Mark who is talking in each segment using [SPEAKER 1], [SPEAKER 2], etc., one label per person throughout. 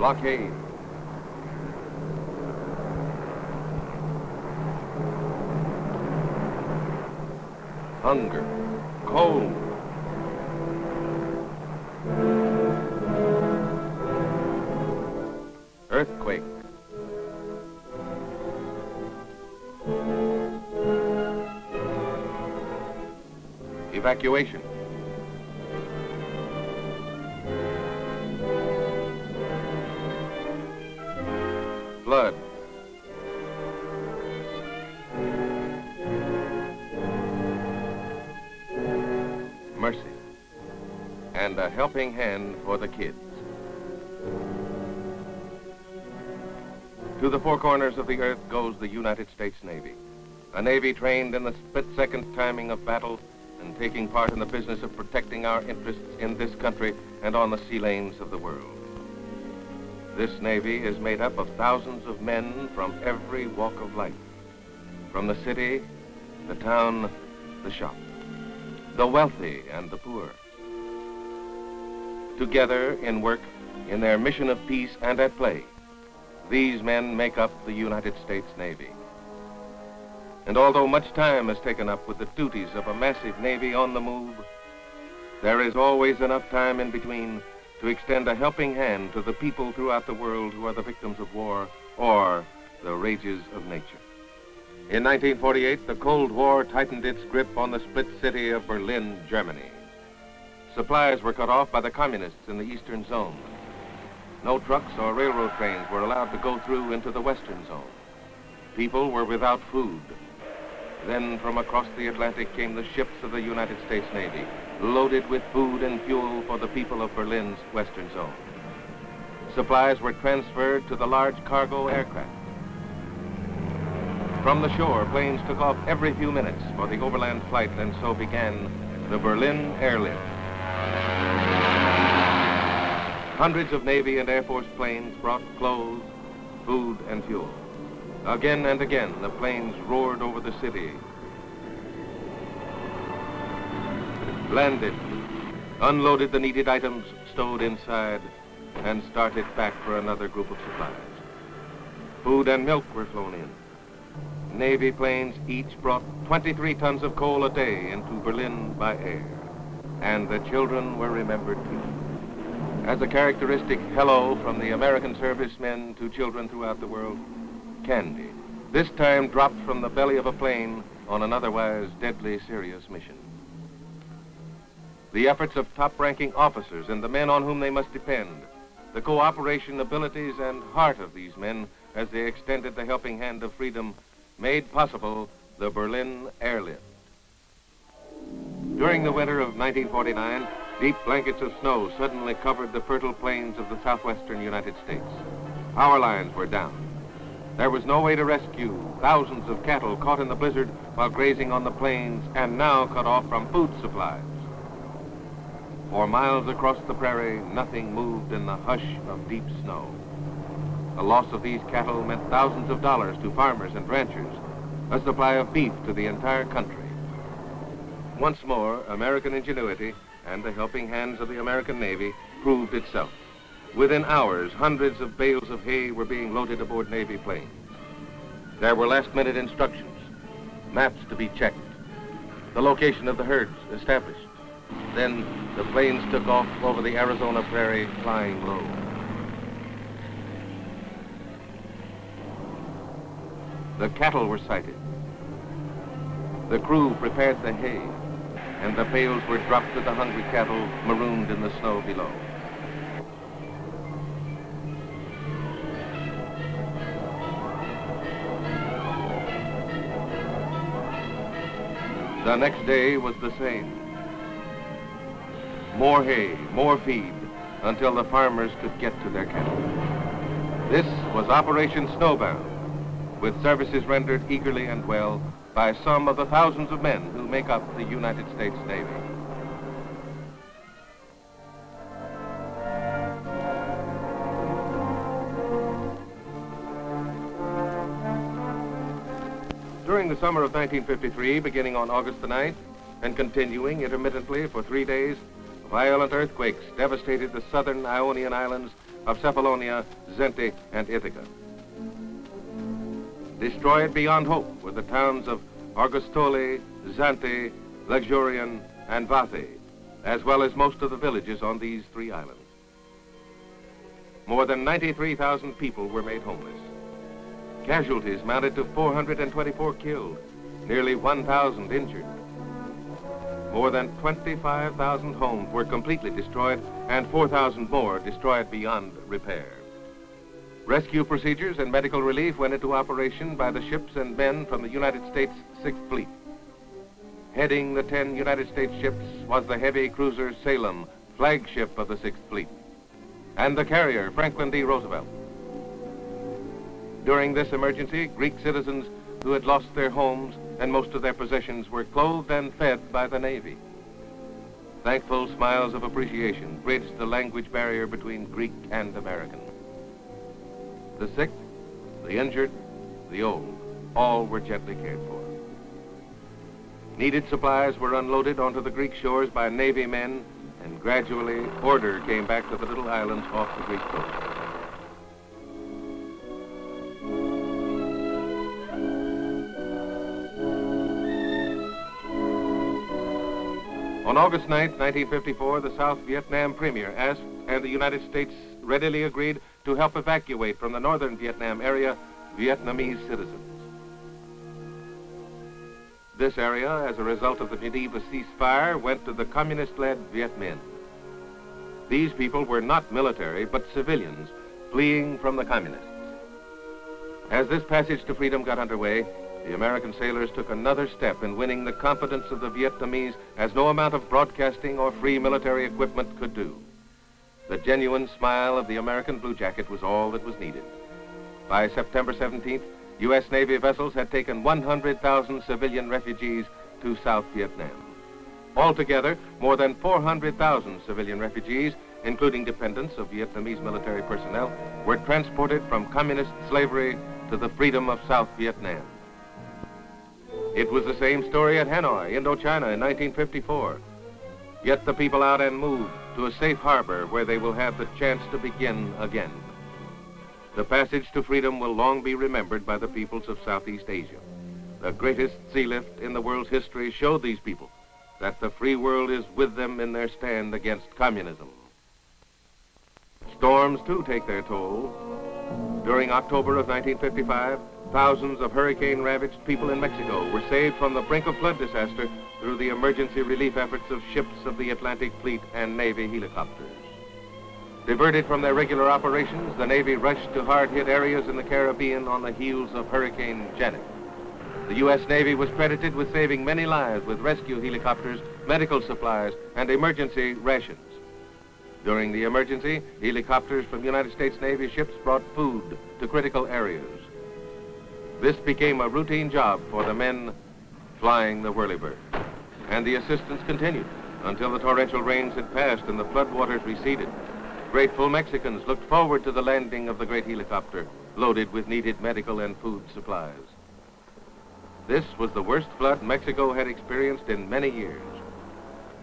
[SPEAKER 1] Blockade. Hunger. Cold. Earthquake. Evacuation. Flood. Mercy. And a helping hand for the kids. To the four corners of the earth goes the United States Navy. A Navy trained in the split-second timing of battle and taking part in the business of protecting our interests in this country and on the sea lanes of the world. This Navy is made up of thousands of men from every walk of life, from the city, the town, the shop, the wealthy and the poor. Together in work, in their mission of peace and at play, these men make up the United States Navy. And although much time is taken up with the duties of a massive Navy on the move, there is always enough time in between to extend a helping hand to the people throughout the world who are the victims of war or the rages of nature. In 1948, the Cold War tightened its grip on the split city of Berlin, Germany. Supplies were cut off by the communists in the Eastern Zone. No trucks or railroad trains were allowed to go through into the Western Zone. People were without food. Then from across the Atlantic came the ships of the United States Navy, loaded with food and fuel for the people of Berlin's Western Zone. Supplies were transferred to the large cargo aircraft. From the shore, planes took off every few minutes for the overland flight, and so began the Berlin Airlift. Hundreds of Navy and Air Force planes brought clothes, food, and fuel. Again and again, the planes roared over the city, landed, unloaded the needed items stowed inside, and started back for another group of supplies. Food and milk were flown in. Navy planes each brought 23 tons of coal a day into Berlin by air, and the children were remembered too. As a characteristic hello from the American servicemen to children throughout the world, candy, this time dropped from the belly of a plane on an otherwise deadly serious mission. The efforts of top-ranking officers and the men on whom they must depend, the cooperation, abilities, and heart of these men as they extended the helping hand of freedom made possible the Berlin Airlift. During the winter of 1949, deep blankets of snow suddenly covered the fertile plains of the southwestern United States. Power lines were down. There was no way to rescue thousands of cattle caught in the blizzard while grazing on the plains and now cut off from food supplies. For miles across the prairie, nothing moved in the hush of deep snow. The loss of these cattle meant thousands of dollars to farmers and ranchers, a supply of beef to the entire country. Once more, American ingenuity and the helping hands of the American Navy proved itself. Within hours, hundreds of bales of hay were being loaded aboard Navy planes. There were last-minute instructions, maps to be checked, the location of the herds established. Then the planes took off over the Arizona prairie, flying low. The cattle were sighted. The crew prepared the hay, and the bales were dropped to the hungry cattle marooned in the snow below. The next day was the same. More hay, more feed, until the farmers could get to their cattle. This was Operation Snowbird, with services rendered eagerly and well by some of the thousands of men who make up the United States Navy. During the summer of 1953, beginning on August the 9th and continuing intermittently for 3 days, violent earthquakes devastated the southern Ionian Islands of Cephalonia, Zente, and Ithaca. Destroyed beyond hope were the towns of Argostoli, Zante, Luxurian, and Vathe, as well as most of the villages on these three islands. More than 93,000 people were made homeless. Casualties mounted to 424 killed, nearly 1,000 injured. More than 25,000 homes were completely destroyed and 4,000 more destroyed beyond repair. Rescue procedures and medical relief went into operation by the ships and men from the United States Sixth Fleet. Heading the 10 United States ships was the heavy cruiser Salem, flagship of the Sixth Fleet, and the carrier Franklin D. Roosevelt. During this emergency, Greek citizens who had lost their homes and most of their possessions were clothed and fed by the Navy. Thankful smiles of appreciation bridged the language barrier between Greek and American. The sick, the injured, the old, all were gently cared for. Needed supplies were unloaded onto the Greek shores by Navy men, and gradually order came back to the little islands off the Greek coast. On August 9, 1954, the South Vietnam Premier asked, and the United States readily agreed to help evacuate from the northern Vietnam area Vietnamese citizens. This area, as a result of the Geneva ceasefire, went to the communist-led Viet Minh. These people were not military, but civilians fleeing from the communists. As this passage to freedom got underway, the American sailors took another step in winning the confidence of the Vietnamese as no amount of broadcasting or free military equipment could do. The genuine smile of the American blue jacket was all that was needed. By September 17th, U.S. Navy vessels had taken 100,000 civilian refugees to South Vietnam. Altogether, more than 400,000 civilian refugees, including dependents of Vietnamese military personnel, were transported from communist slavery to the freedom of South Vietnam. It was the same story at Hanoi, Indochina, in 1954. Get the people out and move to a safe harbor where they will have the chance to begin again. The passage to freedom will long be remembered by the peoples of Southeast Asia. The greatest sea lift in the world's history showed these people that the free world is with them in their stand against communism. Storms, too, take their toll. During October of 1955, thousands of hurricane-ravaged people in Mexico were saved from the brink of flood disaster through the emergency relief efforts of ships of the Atlantic Fleet and Navy helicopters. Diverted from their regular operations, the Navy rushed to hard-hit areas in the Caribbean on the heels of Hurricane Janet. The U.S. Navy was credited with saving many lives with rescue helicopters, medical supplies, and emergency rations. During the emergency, helicopters from United States Navy ships brought food to critical areas. This became a routine job for the men flying the Whirlybird, and the assistance continued until the torrential rains had passed and the floodwaters receded. Grateful Mexicans looked forward to the landing of the great helicopter, loaded with needed medical and food supplies. This was the worst flood Mexico had experienced in many years.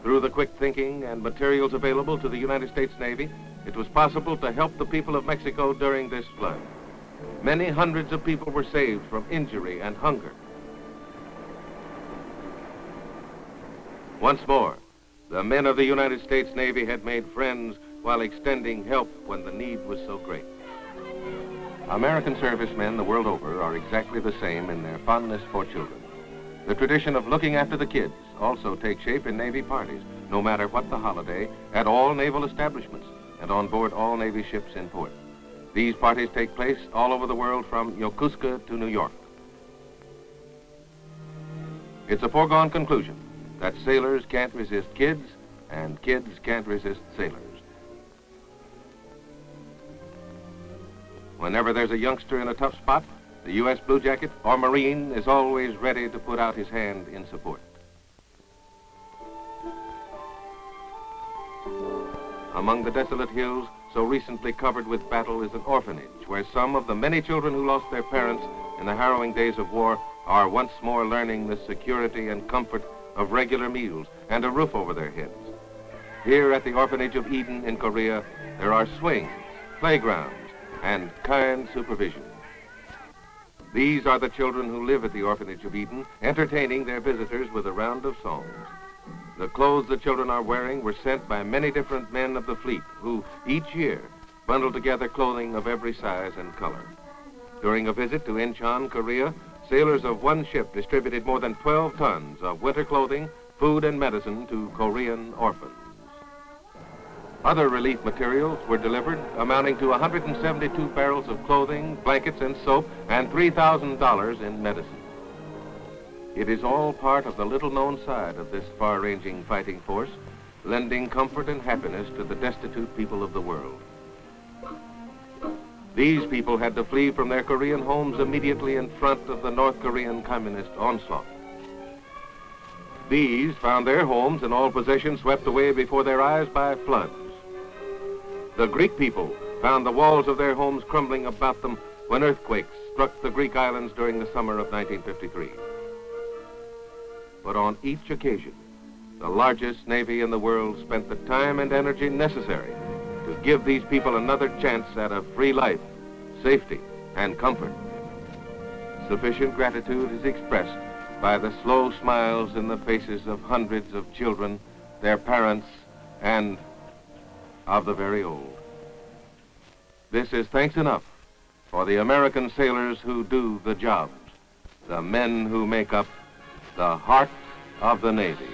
[SPEAKER 1] Through the quick thinking and materials available to the United States Navy, it was possible to help the people of Mexico during this flood. Many hundreds of people were saved from injury and hunger. Once more, the men of the United States Navy had made friends while extending help when the need was so great. American servicemen the world over are exactly the same in their fondness for children. The tradition of looking after the kids also takes shape in Navy parties, no matter what the holiday, at all naval establishments and on board all Navy ships in port. These parties take place all over the world from Yokosuka to New York. It's a foregone conclusion that sailors can't resist kids and kids can't resist sailors. Whenever there's a youngster in a tough spot, the U.S. Blue Jacket or Marine is always ready to put out his hand in support. Among the desolate hills so recently covered with battle is an orphanage where some of the many children who lost their parents in the harrowing days of war are once more learning the security and comfort of regular meals and a roof over their heads. Here at the orphanage of Eden in Korea, there are swings playgrounds, and kind supervision. These are the children who live at the Orphanage of Eden, entertaining their visitors with a round of songs. The clothes the children are wearing were sent by many different men of the fleet who, each year, bundle together clothing of every size and color. During a visit to Incheon, Korea, sailors of one ship distributed more than 12 tons of winter clothing, food, and medicine to Korean orphans. Other relief materials were delivered, amounting to 172 barrels of clothing, blankets, and soap, and $3,000 in medicine. It is all part of the little-known side of this far-ranging fighting force, lending comfort and happiness to the destitute people of the world. These people had to flee from their Korean homes immediately in front of the North Korean communist onslaught. These found their homes and all possessions swept away before their eyes by floods. The Greek people found the walls of their homes crumbling about them when earthquakes struck the Greek islands during the summer of 1953. But on each occasion, the largest navy in the world spent the time and energy necessary to give these people another chance at a free life, safety, and comfort. Sufficient gratitude is expressed by the slow smiles in the faces of hundreds of children, their parents, and of the very old. This is thanks enough for the American sailors who do the jobs, the men who make up the heart of the Navy.